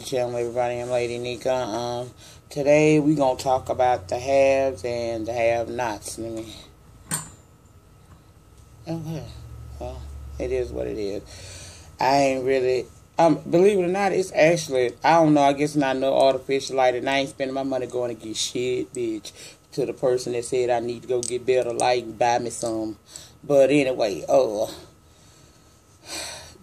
the channel, everybody. I'm Lady Nika. Today we gonna talk about the haves and the have-nots. Okay. Well, it is what it is. I ain't really. Believe it or not, it's actually, I don't know, I guess not no artificial light, and I ain't spending my money going to get shit, bitch, to the person that said I need to go get better light and buy me some. But anyway,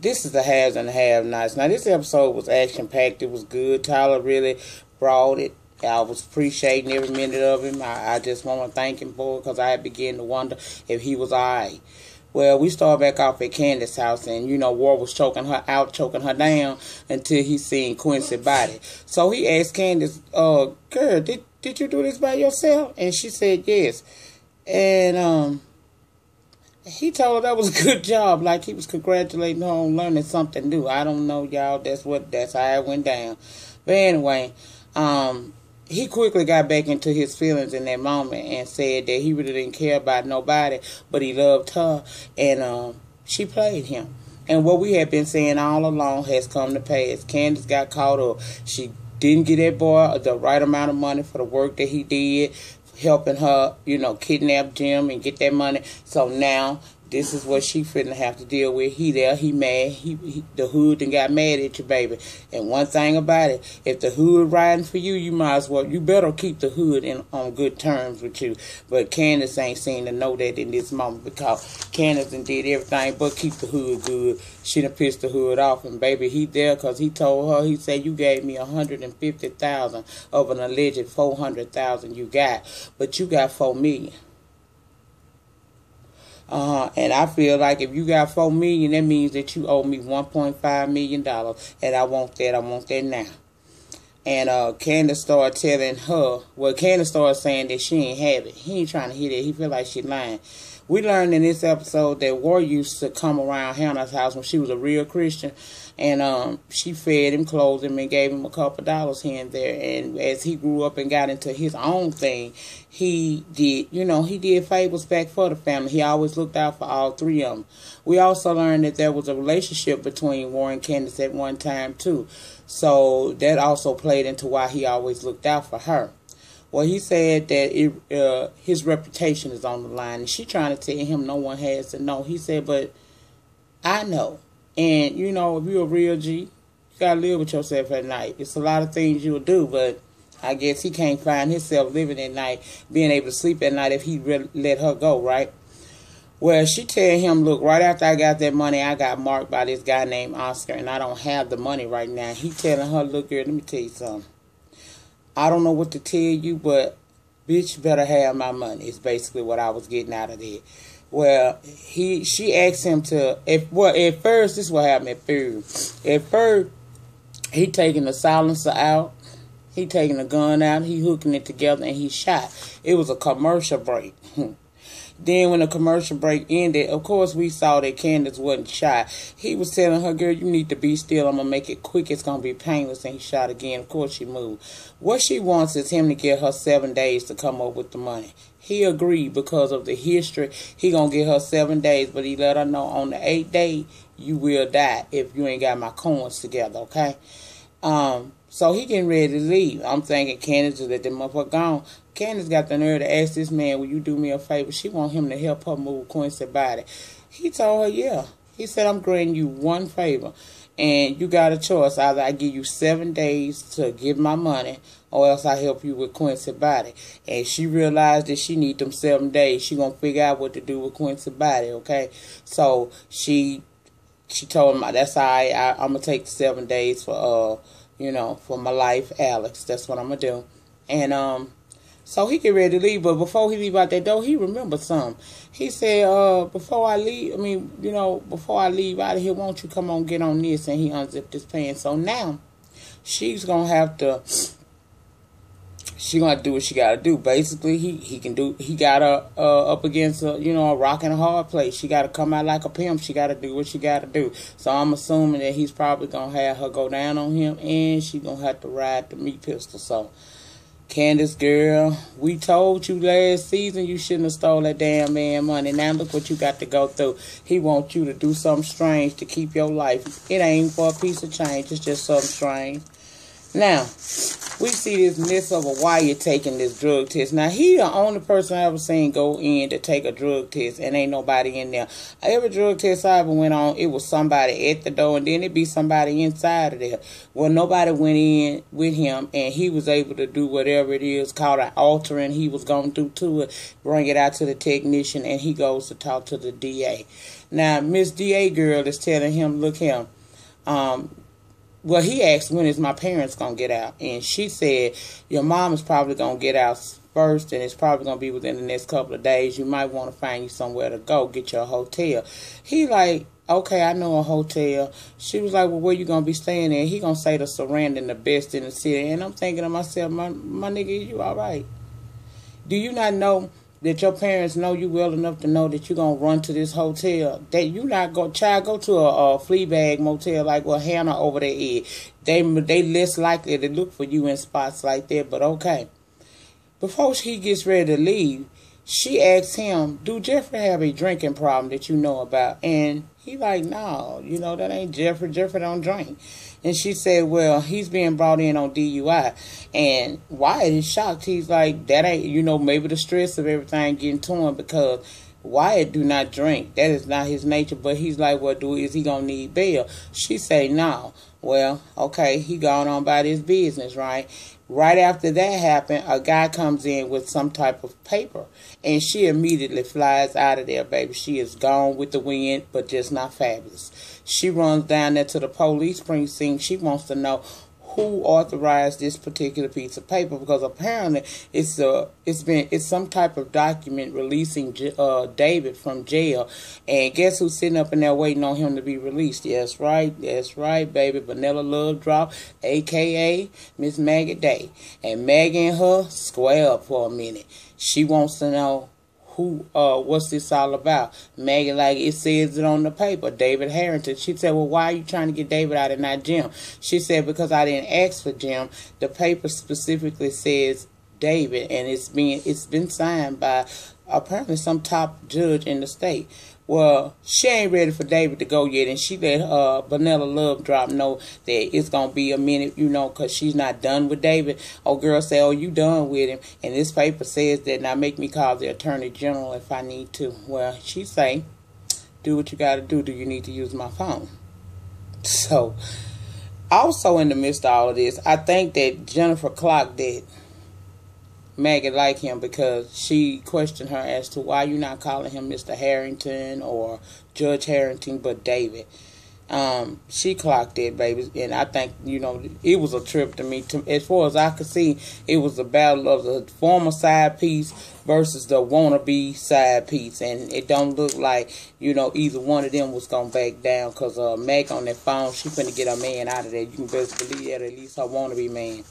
this is the haves and the have-nots. Now, this episode was action-packed. It was good. Tyler really brought it. I was appreciating every minute of him. I just want to thank him for it because I had begun to wonder if he was all right. Well, we started back off at Candace's house, and, you know, War was choking her out, choking her down until he seen Quincy's body. So he asked Candace, girl, did you do this by yourself? And she said yes. And he told her that was a good job, like he was congratulating her on learning something new. I don't know, y'all. That's how it went down. But anyway, he quickly got back into his feelings in that moment and said that he really didn't care about nobody, but he loved her, and she played him. And what we had been saying all along has come to pass. Candace got caught up. She didn't get that boy the right amount of money for the work that he did, helping her, you know, kidnap Jim and get that money. So now this is what she finna have to deal with. He mad. The hood done got mad at you, baby. And one thing about it, if the hood riding for you, you better keep the hood on good terms with you. But Candace ain't seem to know that in this moment, because Candace done did everything but keep the hood good. She done pissed the hood off, and baby, he there because he told her, he said, you gave me $150,000 of an alleged $400,000 you got, but you got $4 million. And I feel like if you got $4 million, that means that you owe me $1.5 million, and I want that now. And Candace started telling her, Candace started saying that she ain't have it. He ain't trying to hear that. He feel like she lying. We learned in this episode that War used to come around Hannah's house when she was a real Christian, and she fed him, clothed him, and gave him a couple dollars here and there. And as he grew up and got into his own thing, he did favors back for the family. He always looked out for all three of them. We also learned that there was a relationship between War and Candace at one time too, so that also played into why he always looked out for her. Well, he said that his reputation is on the line, and she trying to tell him no one has to know. He said, but I know. And, you know, if you're a real G, you got to live with yourself at night. It's a lot of things you'll do, but I guess he can't find himself living at night, being able to sleep at night if he really let her go, right? Well, she tell him, look, right after I got that money, I got marked by this guy named Oscar, and I don't have the money right now. He telling her, look, girl, let me tell you something. I don't know what to tell you, but bitch, you better have my money. It's basically what I was getting out of it. Well, she asked him to, at first, this is what happened at first. At first, he taking the silencer out, he taking the gun out, he hooking it together, and he shot. It was a commercial break. Then when the commercial break ended, of course, we saw that Candace wasn't shot. He was telling her, girl, you need to be still. I'm going to make it quick. It's going to be painless. And he shot again. Of course, she moved. What she wants is him to give her 7 days to come up with the money. He agreed because of the history. He going to give her 7 days, but he let her know on the 8th day, you will die if you ain't got my coins together, okay? So he getting ready to leave. I'm thinking Candace just let that motherfucker gone. Candace got the nerve to ask this man, will you do me a favor? She want him to help her move Quincy's body. He told her, yeah. He said, I'm granting you one favor, and you got a choice. Either I give you 7 days to give my money, or else I help you with Quincy's body. And she realized that she need them 7 days. She gonna figure out what to do with Quincy's body, okay? So she told him, that's all right. I'm gonna take the 7 days for for my life, Alex. That's what I'm gonna do. And so he get ready to leave, but before he leave out that door, he remembered something. He said, before I leave out of here, won't you come on, get on this? And he unzipped his pants. So now she's gonna have to, she gonna do what she gotta do. Basically, he got her up against a rock and a hard place. She gotta come out like a pimp. She gotta do what she gotta do. So I'm assuming that he's probably gonna have her go down on him, and she gonna have to ride the meat pistol. So Candace, girl, we told you last season you shouldn't have stole that damn man money. Now look what you got to go through. He wants you to do something strange to keep your life. It ain't for a piece of change. It's just something strange. Now, we see this mess of a Wyatt taking this drug test. Now, he the only person I ever seen go in to take a drug test, and ain't nobody in there. Every drug test I ever went on, it was somebody at the door, and then it be somebody inside of there. Well, nobody went in with him, and he was able to do whatever it is called an altering he was going to do to it, bring it out to the technician, and he goes to talk to the DA. Now, Miss DA girl is telling him, look here, well, he asked, when is my parents going to get out? And she said, your mom is probably going to get out first, and it's probably going to be within the next couple of days. You might want to find you somewhere to go, get your hotel. He like, okay, I know a hotel. She was like, well, where you going to be staying at? He going to say the Sarandon, the best in the city. And I'm thinking to myself, my nigga, you all right? Do you not know that your parents know you well enough to know that you're going to run to this hotel? That you not go, child, go to a Fleabag motel like what Hannah over there is. They less likely to look for you in spots like that, but okay. Before he gets ready to leave, she asks him, do Jeffrey have a drinking problem that you know about? And he like, no, you know, that ain't Jeffrey. Jeffrey don't drink. And she said, well, he's being brought in on DUI. And Wyatt is shocked. He's like, that ain't, you know, maybe the stress of everything getting to him, because Wyatt do not drink. That is not his nature. But he's like, well, is he going to need bail? She say, no. Well, okay, he gone on about his business, right? Right after that happened, a guy comes in with some type of paper, and she immediately flies out of there, baby. She is gone with the wind, but just not fabulous. She runs down there to the police precinct. She wants to know who authorized this particular piece of paper, because apparently it's some type of document releasing David from jail. And guess who's sitting up in there waiting on him to be released? That's right, baby. Vanilla Love Drop, aka Miss Maggie Day. And Maggie and her square up for a minute. She wants to know what's this all about? Maggie, like, it says it on the paper, David Harrington. She said, well, why are you trying to get David out and not Jim? She said, because I didn't ask for Jim. The paper specifically says David, and it's been signed by apparently some top judge in the state. Well, she ain't ready for David to go yet, and she let Vanilla Love Drop know that it's going to be a minute, you know, because she's not done with David. Oh, girl say, oh, you done with him. And this paper says that, now make me call the Attorney General if I need to. Well, she say, do what you got to do. Do you need to use my phone? So, also in the midst of all of this, I think that Jennifer clocked that Maggie like him, because she questioned her as to why you not calling him Mr. Harrington or Judge Harrington, but David. She clocked it, baby, and I think, you know, it was a trip to me. As far as I could see, it was a battle of the former side piece versus the wannabe side piece, and it don't look like, you know, either one of them was gonna back down, because Meg on that phone, she finna get her man out of there. You can best believe that, at least her wannabe man.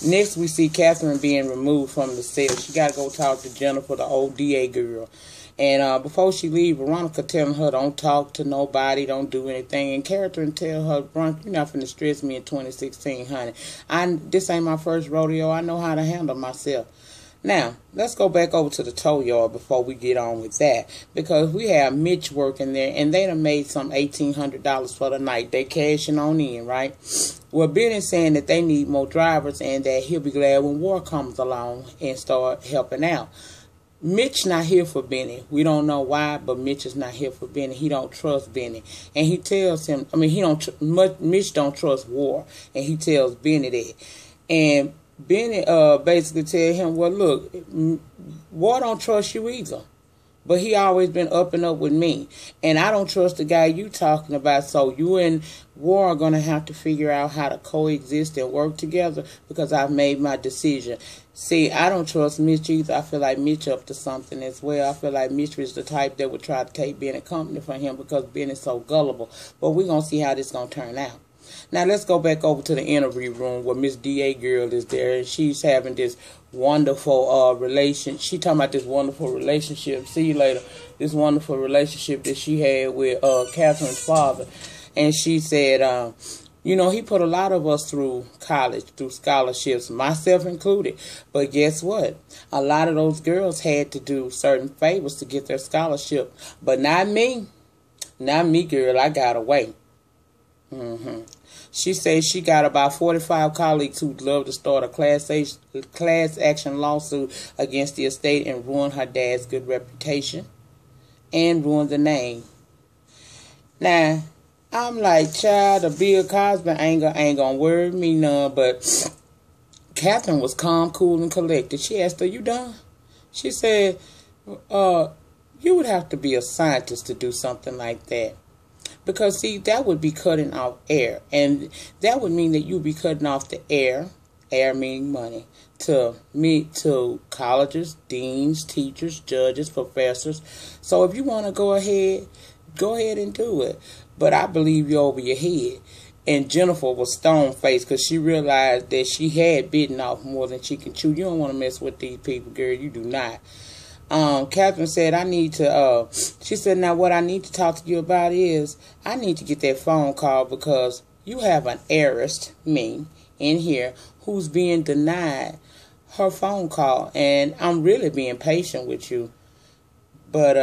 Next, we see Catherine being removed from the cell. She gotta go talk to Jennifer, the old DA girl. And before she leave, Veronica telling her, don't talk to nobody, don't do anything. And Catherine tell her, Veronica, you're not finna stress me in 2016, honey. This ain't my first rodeo. I know how to handle myself. Now, let's go back over to the tow yard before we get on with that. Because we have Mitch working there, and they done made some $1,800 for the night. They cashing on in, right? Well, Benny's saying that they need more drivers, and that he'll be glad when War comes along and start helping out. Mitch not here for Benny. We don't know why, but Mitch is not here for Benny. He don't trust Benny. And he tells him, I mean, Mitch don't trust War. And he tells Benny that. And Benny basically tell him, well, look, War don't trust you either. But he always been up and up with me. And I don't trust the guy you talking about. So you and War are going to have to figure out how to coexist and work together, because I've made my decision. See, I don't trust Mitch either. I feel like Mitch up to something as well. I feel like Mitch is the type that would try to take Benny company from him, because Benny's so gullible. But we're going to see how this going to turn out. Now, let's go back over to the interview room where Miss D.A. girl is there, and she's having this wonderful she talking about this wonderful relationship. See you later. This wonderful relationship that she had with Catherine's father. And she said, you know, he put a lot of us through college, through scholarships, myself included. But guess what? A lot of those girls had to do certain favors to get their scholarship. But not me. Not me, girl. I got away. She says she got about 45 colleagues who'd love to start a class action lawsuit against the estate and ruin her dad's good reputation and ruin the name. Now, I'm like, child, the Bill Cosby ain't gonna worry me none, but Catherine was calm, cool, and collected. She asked her, you done? She said, you would have to be a scientist to do something like that. Because, see, that would be cutting off air. And that would mean that you'd be cutting off the air meaning money, to colleges, deans, teachers, judges, professors. So if you want to go ahead and do it. But I believe you're over your head. And Jennifer was stone-faced because she realized that she had bitten off more than she can chew. You don't want to mess with these people, girl. You do not. Catherine said, she said, now what I need to talk to you about is, I need to get that phone call because you have an heiress, me, in here, who's being denied her phone call. And I'm really being patient with you. But,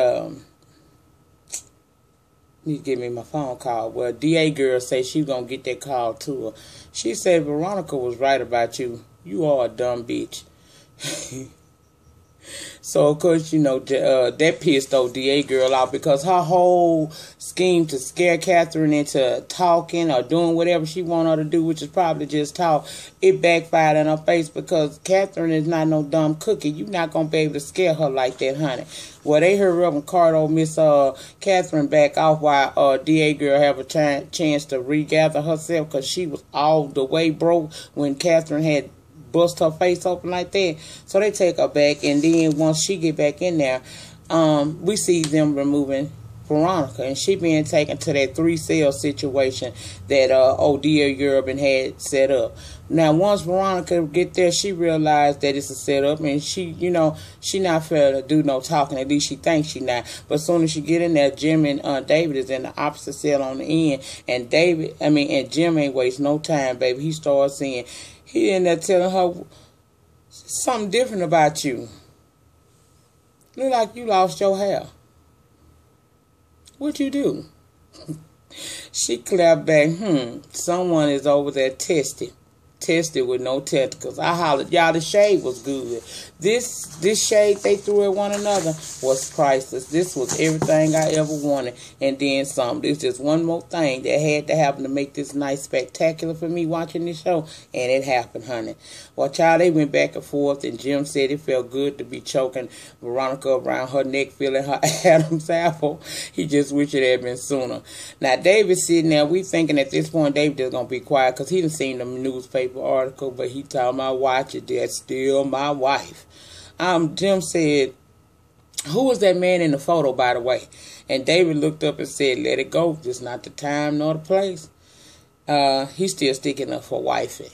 you give me my phone call. Well, DA girl said she's going to get that call to her. She said, Veronica was right about you. You are a dumb bitch. So, of course, you know, that pissed old DA girl out because her whole scheme to scare Catherine into talking or doing whatever she wanted her to do, which is probably just talk, it backfired in her face because Catherine is not no dumb cookie. You're not going to be able to scare her like that, honey. Well, they hurry up and cart old Miss Catherine back off while DA girl have a chance to regather herself because she was all the way broke when Catherine had bust her face open like that. So they take her back, and then once she get back in there, we see them removing Veronica, and she being taken to that 3-cell situation that old dear Urban had set up. Now, once Veronica get there, she realized that it's a setup, and she, you know, she not fair to do no talking. At least she thinks she not. But as soon as she get in there, Jim and David is in the opposite cell on the end, and Jim ain't waste no time, baby. He starts saying, he in there telling her something different about you. Look like you lost your hair. What you do? She clapped back, someone is over there tested with no testicles. I hollered, y'all, the shade was good. This shade they threw at one another was priceless. This was everything I ever wanted, and then some. There's just one more thing that had to happen to make this night spectacular for me watching this show, and it happened, honey. Well, child, they went back and forth, and Jim said it felt good to be choking Veronica around her neck, feeling her Adam's apple. He just wished it had been sooner. Now, David's sitting there. We thinking at this point David is going to be quiet because he done seen the newspaper article, but he told my watch it. That's still my wife. Jim said, who was that man in the photo, by the way? And David looked up and said, let it go. Just not the time nor the place. He's still sticking up for wifey.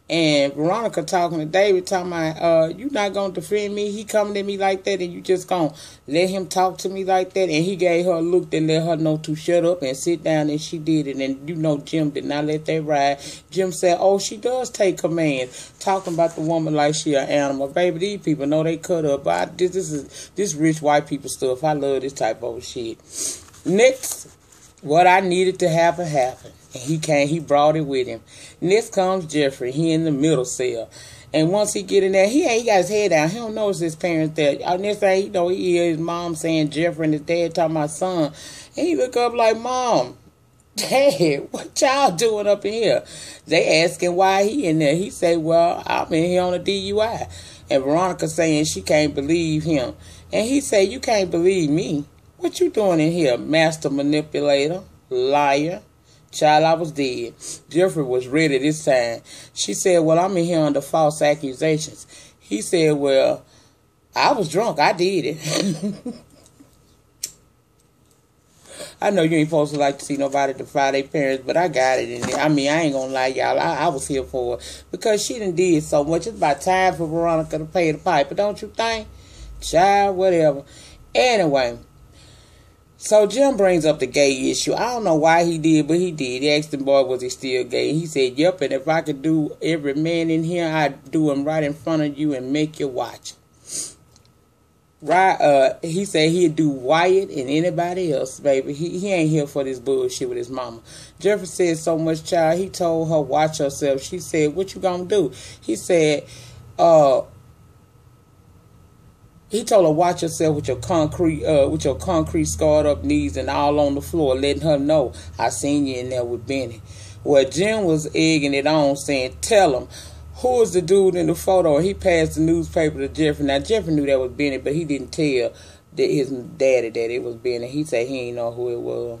And Veronica talking to David, talking about, you not going to defend me? He coming at me like that, and you just going to let him talk to me like that? And he gave her a look that let her know to shut up and sit down, and she did it. And you know Jim did not let that ride. Jim said, oh, she does take commands. Talking about the woman like she an animal. Baby, these people know they cut up. But this is rich white people stuff. I love this type of shit. Next, what I needed to happen, happened. And he brought it with him. Next comes Jeffrey. He in the middle cell. And once he get in there, he got his head down. He don't notice his parents there. Next thing he know, he hear his mom saying Jeffrey and his dad talking about son. And he look up like, Mom, Dad, what y'all doing up in here? They asking why he in there. He say, well, I'm in here on a DUI. And Veronica saying she can't believe him. And he say, you can't believe me. What you doing in here, master manipulator, liar? Child, I was dead. Jeffrey was ready this time. She said, well, I'm in here under false accusations. He said, well, I was drunk. I did it. I know you ain't supposed to like to see nobody defy their parents, but I got it in there. I mean, I ain't gonna lie, y'all. I was here for it because she done did so much. It's about time for Veronica to pay the piper, don't you think? Child, whatever. Anyway. So Jim brings up the gay issue. I don't know why he did, but he did. He asked the boy, was he still gay? He said, yep, and if I could do every man in here, I'd do him right in front of you and make you watch. Right, he said he'd do Wyatt and anybody else, baby. He ain't here for this bullshit with his mama. Jeffrey said so much, child. He told her, watch herself. She said, what you gonna do? He said, he told her, watch yourself with your concrete scarred up knees and all on the floor, letting her know, I seen you in there with Benny. Well, Jim was egging it on, saying, tell him. Who is the dude in the photo? He passed the newspaper to Jeffrey. Now, Jeffrey knew that was Benny, but he didn't tell his daddy that it was Benny. He said he didn't know who it was.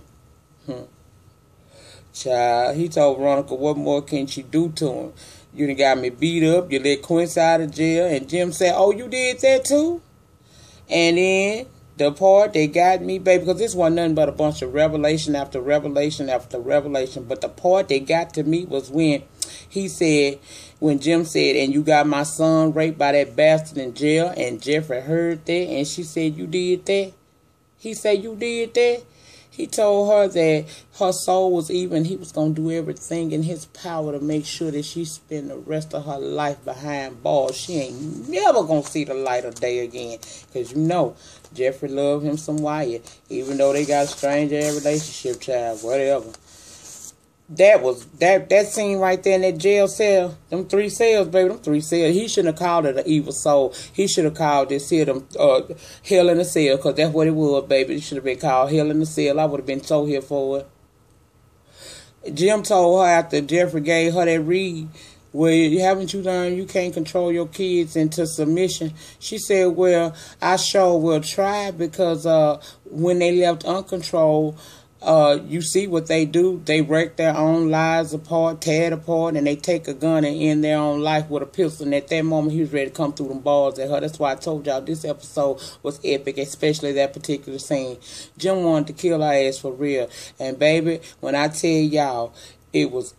Child, he told Veronica, what more can she do to him? You done got me beat up. You let Quincy out of jail. And Jim said, oh, you did that too? And then the part that got me, baby, because this wasn't nothing but a bunch of revelation after revelation after revelation. But the part that got to me was when he said, when Jim said, and you got my son raped by that bastard in jail, and Jeffrey heard that, and she said, you did that? He said, you did that? He told her that her soul was even, he was going to do everything in his power to make sure that she spend the rest of her life behind bars. She ain't never going to see the light of day again. Because you know, Jeffrey loved him some Wyatt, even though they got a strange relationship, child, whatever. That scene right there in that jail cell, them 3 cells, baby, them 3 cells. He shouldn't have called it an evil soul. He should have called this here hell in a cell, because that's what it was, baby. It should have been called hell in a cell. I would have been so here for it. Jim told her after Jeffrey gave her that read, well, haven't you learned you can't control your kids into submission? She said, well, I sure will try, because when they left uncontrolled, you see what they do. They break their own lives apart, tear it apart, and they take a gun and end their own life with a pistol. And at that moment, he was ready to come through them balls at her. That's why I told y'all this episode was epic, especially that particular scene. Jim wanted to kill her ass for real. And baby, when I tell y'all, it was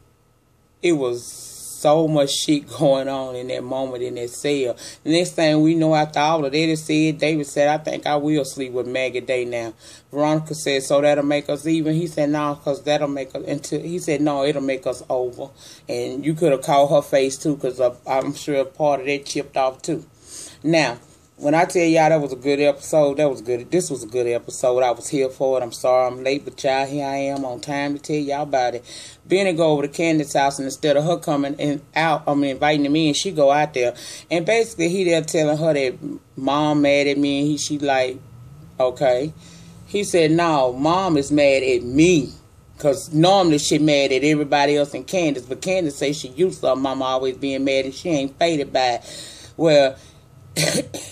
so much shit going on in that moment in that cell. The next thing we know, after all of that is said, David said, I think I will sleep with Maggie Day now. Veronica said, so that'll make us even? He said, no, because that'll make us, he said, no, it'll make us over. And you could have called her face too, because I'm sure part of that chipped off too. Now, when I tell y'all that was a good episode, that was good. This was a good episode. I was here for it. I'm sorry I'm late, but y'all, here I am on time to tell y'all about it. Benny go over to Candace's house, and instead of her coming inviting him in, she go out there. And basically, he there telling her that mom mad at me, and she like, okay. He said, no, mom is mad at me. Because normally she mad at everybody else and Candace, but Candace say she used to her mama always being mad, and she ain't faded by it. Well,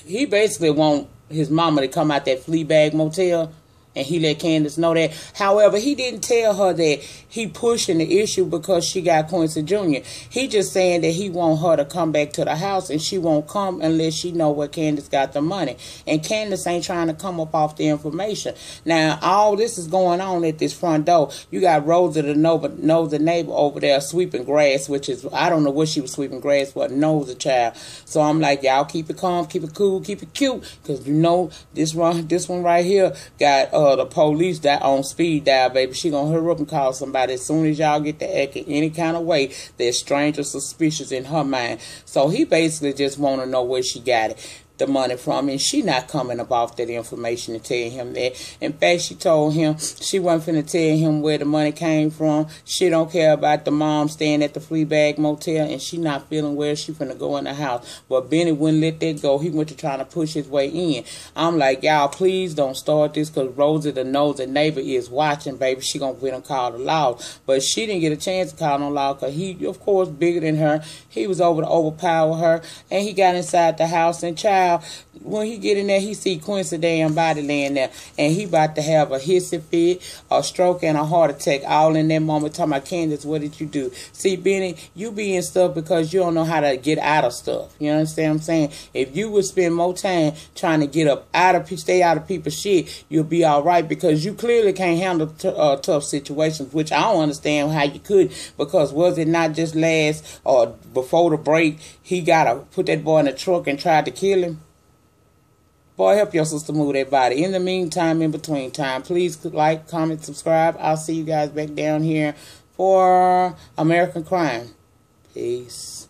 he basically want his mama to come out that Fleabag motel, and he let Candace know that. However, he didn't tell her that he pushing the issue because she got Quincy Jr. He just saying that he want her to come back to the house, and she won't come unless she know where Candace got the money. And Candace ain't trying to come up off the information. Now, all this is going on at this front door. You got Rosa the nosy neighbor over there sweeping grass, which is, I don't know what she was sweeping grass for, nosy child. So I'm like, y'all keep it calm, keep it cool, keep it cute, because you know this one right here got the police that on speed dial, baby. She gonna hurry up and call somebody as soon as y'all get to act in any kind of way that's strange or suspicious in her mind. So he basically just want to know where she got it. the money from, and she not coming up off that information to tell him that. In fact, she told him she wasn't finna tell him where the money came from. She don't care about the mom staying at the Fleabag Motel, and she not feeling where she finna go in the house. But Benny wouldn't let that go. He went to trying to push his way in. I'm like, y'all, please don't start this, because Rosie, the nosy neighbor, is watching, baby. She gonna get him called the law. But she didn't get a chance to call him law, because he, of course, bigger than her. He was over to overpower her, and he got inside the house, and child, when he get in there, he see Quincy damn body laying there, and he about to have a hissy fit, a stroke, and a heart attack all in that moment. Talking about, Candace, what did you do? See, Benny, you be in stuff because you don't know how to get out of stuff. You understand what I'm saying? If you would spend more time trying to get up out of, stay out of people's shit, you'll be all right, because you clearly can't handle tough situations, which I don't understand how you could, because was it not just last or before the break, he got to put that boy in the truck and tried to kill him? Boy, help your sister move that body. In the meantime, in between time, please like, comment, subscribe. I'll see you guys back down here for American Crime. Peace.